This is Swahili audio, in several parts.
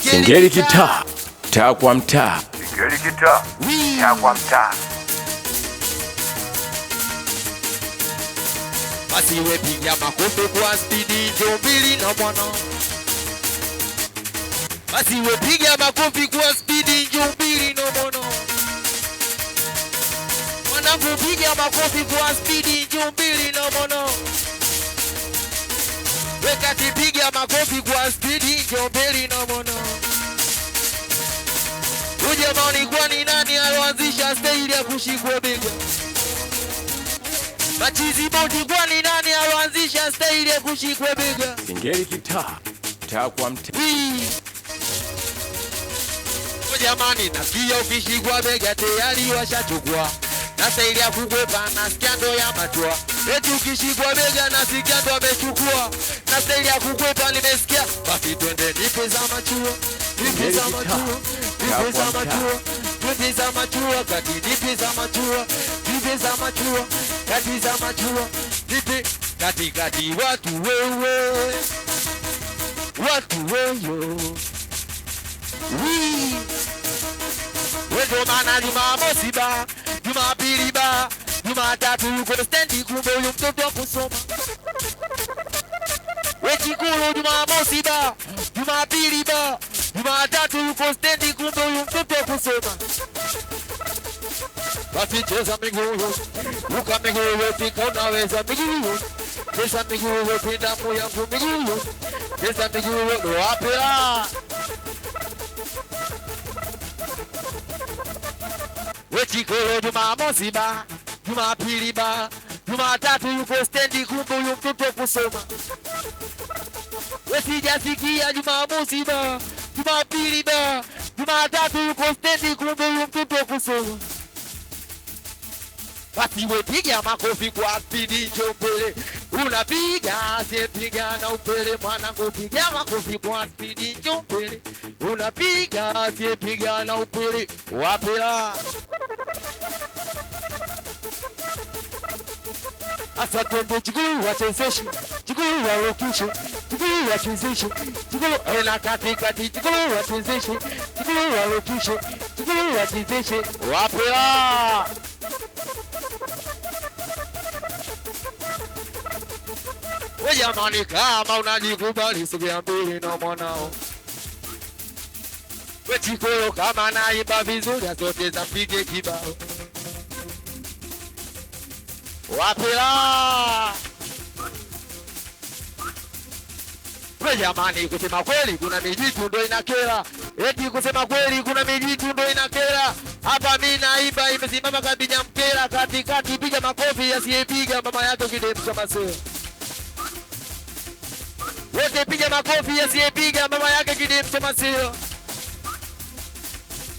Singeli kitaa, taa kwa mtaa. Singeli kitaa, taa kwa mtaa. Basi we piga makofi kwa spidi Jombili na mwana. Basi we piga makofi kwa spidi Jombili na mwana. Mwanangu piga makofi kwa spidi Jombili na mwana. Wekati piga makofi kwa spidi Jombili na mwana. Ujamani kwani nani aloanzisha staili ya kushikwa bega? Machizi boti kwani nani aloanzisha staili ya kushikwa bega? Singeli kitaa, taa kwa mtaa. Ujamani nasikia ukishikwa bega tayari washachukua. Na staili ya kukwepa nasikia ndo ya matua. Eti ukishikwa bega nasikia ndo amechukua. Na staili ya kukwepa nimesikia. Basi twende nipe za machuo. Nipe za machuo. Nipe za machuo. Nipe za machuo. Kati nipe za machuo. Nipe za machuo. Kati za machuo. Nipe kati watu wewe. Watu wewe. Wendo mana Jumamosi ba, Jumapili ba, Jumatatu yuko stendi kumbe huyu mtoto kusoma. Wechikulu Jumamosi ba, Jumapili ba, Jumatatu yuko stendi kumbe huyu mtoto kusoma. Basi cheza miguu, luka miguu, tika unaweza miguu. Cheza miguu, pinda moyo yangu miguu. Cheza miguu, ndo wapela. Wechikolo Jumamosi ba, Jumapili ba, Jumatatu yuko stendi kumbe huyu mtoto kusoma. Wesijasikia Jumamosi ba, Jumapili ba, Jumatatu yuko stendi kumbe huyu mtoto kusoma. Basi we piga makofi kwa spidi Jombili. Unapiga asiyepiga na upele mwanangu piga makofi kwa spidi Jombili. Unapiga asiyepiga na upele wapela. Asa twende chukulu wachezeshe, chukulu walokishe, chukulu wachezeshe, chukulu ena katikati, chukulu wachezeshe, chukulu walokishe, chukulu wachezeshe wapela. Jamani kama unajikubali sogea mbele na mwanao. Wechikolo kama naimba vizuri zote zapige kibao. Wapela. Jamani kusema kweli kuna mijitu ndo inakera. Eti kusema kweli kuna mijitu ndo inakera. Hapa mimi naimba imesimama kabisa mkera katikati piga makofi asiyepiga mama yake kidemu cha maseo. Wote piga makofi asiyepiga mama yake kidemu cha maseo.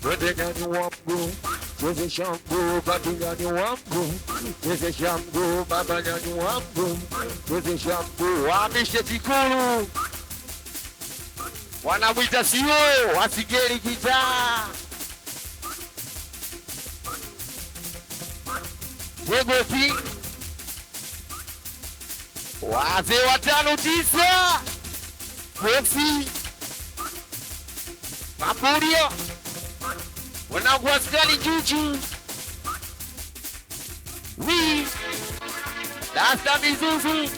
Wende gani wangu, weze shangu, bati gani wangu, weze shangu, baba gani wangu, weze shangu, wamishe Tikulu. Wanamwita sio, wasigeli kitaa. Jego King. Wazee wa 5-9. Foxy. Mapurio. Wanakuwa skali chuchu. Dasta mizuzu.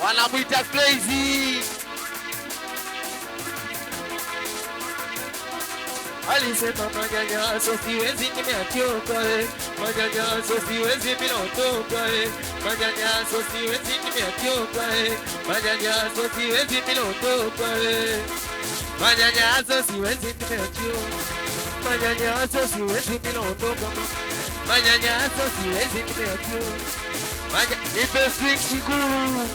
Wanamwita crazy. Alisema manyanyaso siwezi nimechoka manyanyaso siwezi ninaondoka manyanyaso siwezi nimechoka manyanyaso siwezi ninaondoka manyanyaso siwezi nimechoka manyanyaso siwezi ninaondoka manyanyaso siwezi nimechoka nipe swing Tikulu.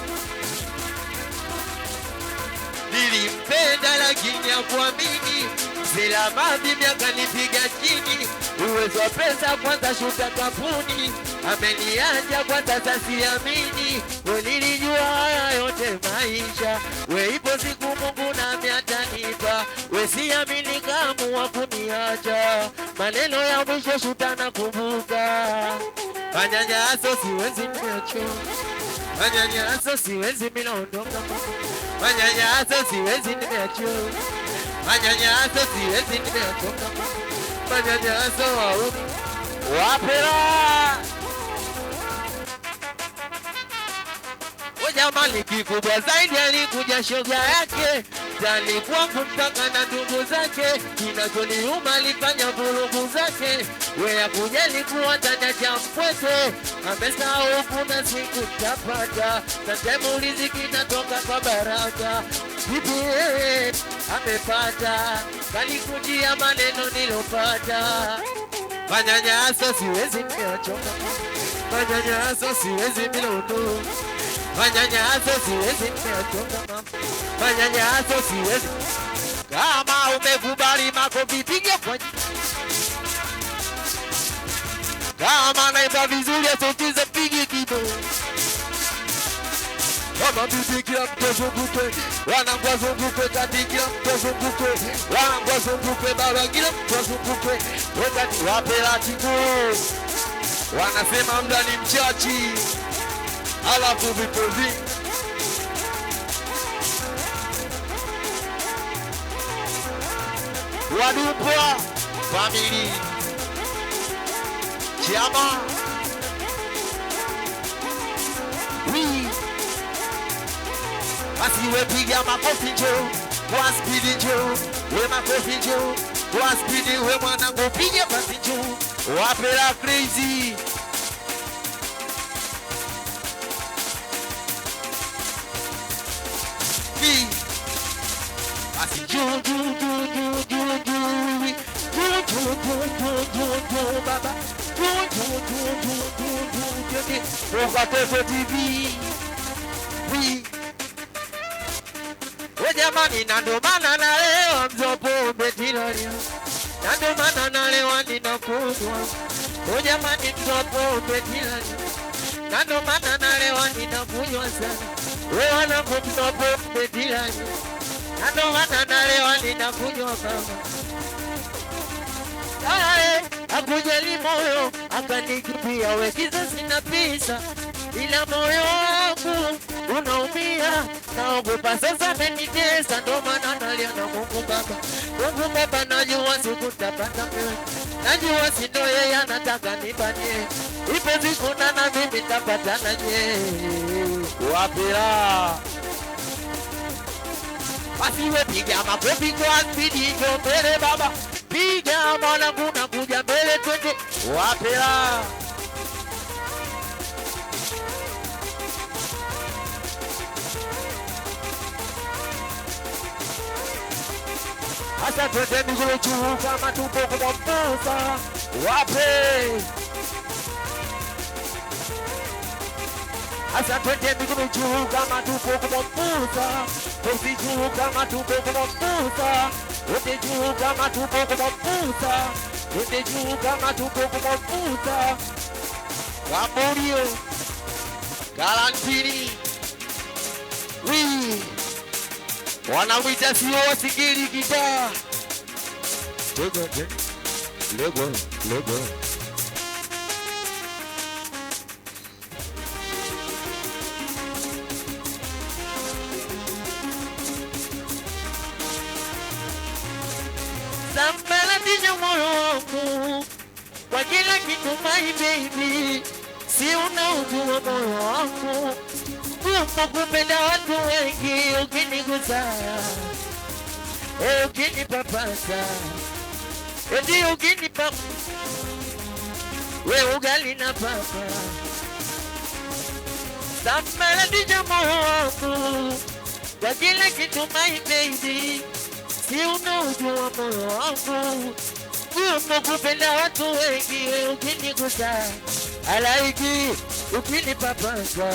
Nilimpenda lakini hakuamini. Zela mabi miaka nipiga chini. Uwezo wa pesa kwanza shuka kapuni. Ameniacha kwanza sasiamini. We nilijua haya yote maisha. We ipo siku Mungu nami atanipa. We siamini kaamua kuniacha. Maneno ya mwisho shuta na kumbuka. Manyanyaso siwezi nimechoka manyanyaso siwezi mimi naondoka, manyanyaso siwezi nimeachwa, manyanyaso siwezi nimeondoka, manyanyaso wapela. Jamani kikubwa zaidi alikuja shoga yake, alikuwa kumtaka na ndugu zake, kinachoniuma alifanya vurugu zake, wea kuja likuwa tanda cha mpwete, amesahau kuna siku tapata, tatemu riziki natoka kwa baraka, bibi amepata, kalikujia maneno nilopata, manyanyaso siwezi nimechoka, manyanyaso siwezi milondo, manyanyaso siwezi nimechoka mama, manyanyaso siwezi. Kama umekubali makofi piga kwa juu, kama naimba vizuri asocize pigi kibo, kama bibi kila mtu zunguke, wanangu zunguke kati kila mtu zunguke, wanangu zunguke baba kila mtu zunguke, wakati wapela tiku wanasema mda ni mchachi, alafu vipozi wadupwa family chama basi wepiga makofi njoo kwa speed njoo, we makofi njoo kwa speed, we mwanangu piga basi njoo, wapela crazy baba TV. We jamani, na ndo maana na leo mzopo umetilania, na ndo maana na leo ninakunywa. We jamani, mzopo umetilania, na ndo maana na leo ninakunywa sana. We wanangu mzopo umetilania, na ndo maana na leo ninakunywa mama. Akujali moyo akanikipia, we kizazi na pisa, ila moyo wangu unaumia, naogopa sasa amenitesa, ndo maana nalia na Mungu Baba. Mungu Baba, najua sikutapata wewe, najua si ndo yeye anataka nibanie, ipo siku na mimi tapatana naye. Wapela basi we piga makofi kwa spidi njoo mbele baba, piga mwanangu na kuja mbele twende. Wapela asa twende miguu juu kama tupo kwa mposa. Wape asa twende miguu juu kama tupo kwa mposa, tosi juu kama tupo kwa mposa, wote juu kama tupo kwa mposa, wote juu kama tupo kwa mposa. Kamurio Galantini wanawita sio wasikili gitaa. Lego Sambala tinya moyo wangu kwa kila kitu my baby, si unaujua moyo wangu kupenda watu wengi, ukinigusa ukinipapasa, eti ukinipa we ugali na papa. Sambala tinya moyo wangu kwa kila kitu my baby, si unaujua moyo wangu kupenda watu wengi, ukinigusa alaiki, ukinipapasa,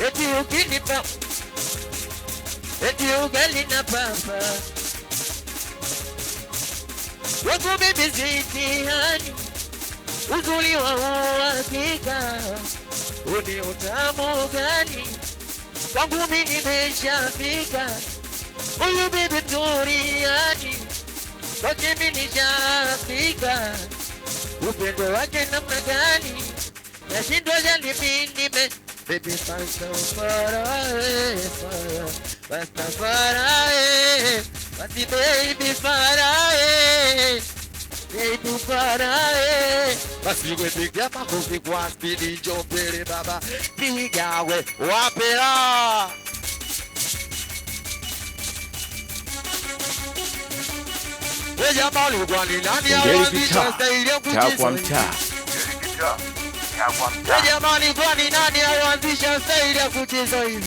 eti ukinipa eti ugali na papa. Wako baby zitihani, uzuri wa uhakika, uni utamu gani kwangu mimi nimeshafika. Huyu baby turiani kwake mimi nishafika, upendo wake namna gani nashindwa jali mimi baby so far away, far away, but the baby far away, baby far away. Basi we piga makofi kwa speed, njoo mbele baba, piga we wapela. Ngeli Kitaa, taa kwa mtaa. Jamani, kwani nani alianzisha staili ya kucheza hivi?